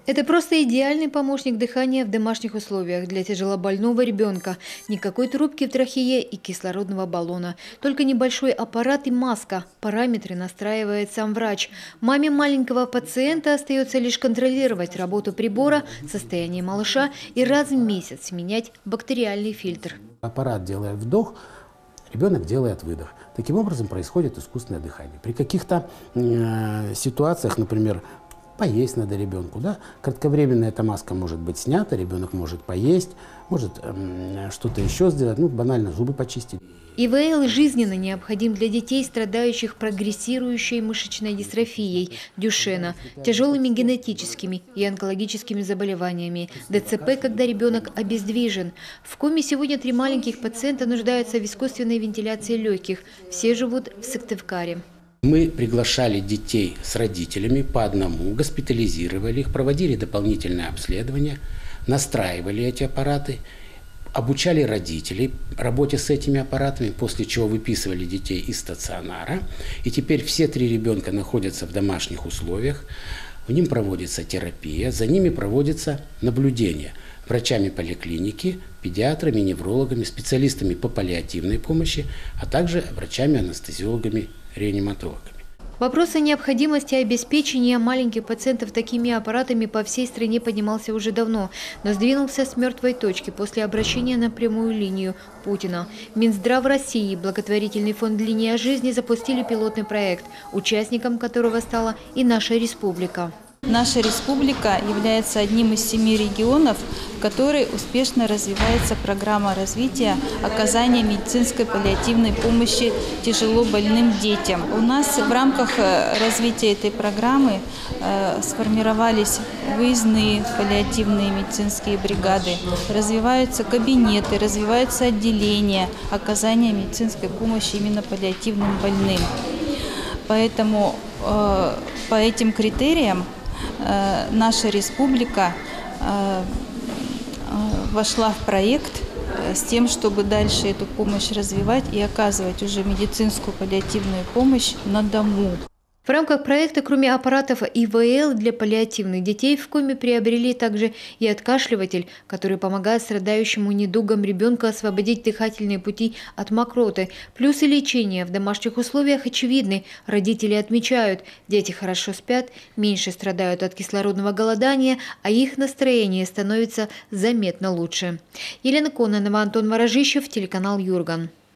Это просто идеальный помощник дыхания в домашних условиях для тяжелобольного ребенка. Никакой трубки в трахее и кислородного баллона. Только небольшой аппарат и маска. Параметры настраивает сам врач. Маме маленького пациента остается лишь контролировать работу прибора, состояние малыша и раз в месяц менять бактериальный фильтр. Аппарат делает вдох, ребенок делает выдох. Таким образом происходит искусственное дыхание. При каких-то ситуациях, например, поесть надо ребенку, да? Кратковременно эта маска может быть снята, ребенок может поесть, может что-то еще сделать, ну, банально зубы почистить. ИВЛ жизненно необходим для детей, страдающих прогрессирующей мышечной дистрофией Дюшена, тяжелыми генетическими и онкологическими заболеваниями, ДЦП, когда ребенок обездвижен. В коме сегодня 3 маленьких пациента нуждаются в искусственной вентиляции легких. Все живут в Сыктывкаре. Мы приглашали детей с родителями по одному, госпитализировали их, проводили дополнительное обследование, настраивали эти аппараты, обучали родителей работе с этими аппаратами, после чего выписывали детей из стационара. И теперь все 3 ребенка находятся в домашних условиях, в ним проводится терапия, за ними проводится наблюдение врачами поликлиники, педиатрами, неврологами, специалистами по паллиативной помощи, а также врачами-анестезиологами, реаниматологами. Вопрос о необходимости обеспечения маленьких пациентов такими аппаратами по всей стране поднимался уже давно, но сдвинулся с мертвой точки после обращения на прямую линию Путина. Минздрав России и благотворительный фонд «Линия жизни» запустили пилотный проект, участником которого стала и наша республика. Наша республика является одним из 7 регионов, в которой успешно развивается программа развития оказания медицинской паллиативной помощи тяжело больным детям. У нас в рамках развития этой программы сформировались выездные паллиативные медицинские бригады, развиваются кабинеты, развиваются отделения оказания медицинской помощи именно паллиативным больным. Поэтому по этим критериям наша республика вошла в проект с тем, чтобы дальше эту помощь развивать и оказывать уже медицинскую паллиативную помощь на дому. В рамках проекта, кроме аппаратов ИВЛ для паллиативных детей, в коме приобрели также и откашливатель, который помогает страдающему недугом ребенку освободить дыхательные пути от мокроты. Плюсы лечения в домашних условиях очевидны. Родители отмечают, дети хорошо спят, меньше страдают от кислородного голодания, а их настроение становится заметно лучше. Елена Кононова, Антон Ворожищев, телеканал Юрган.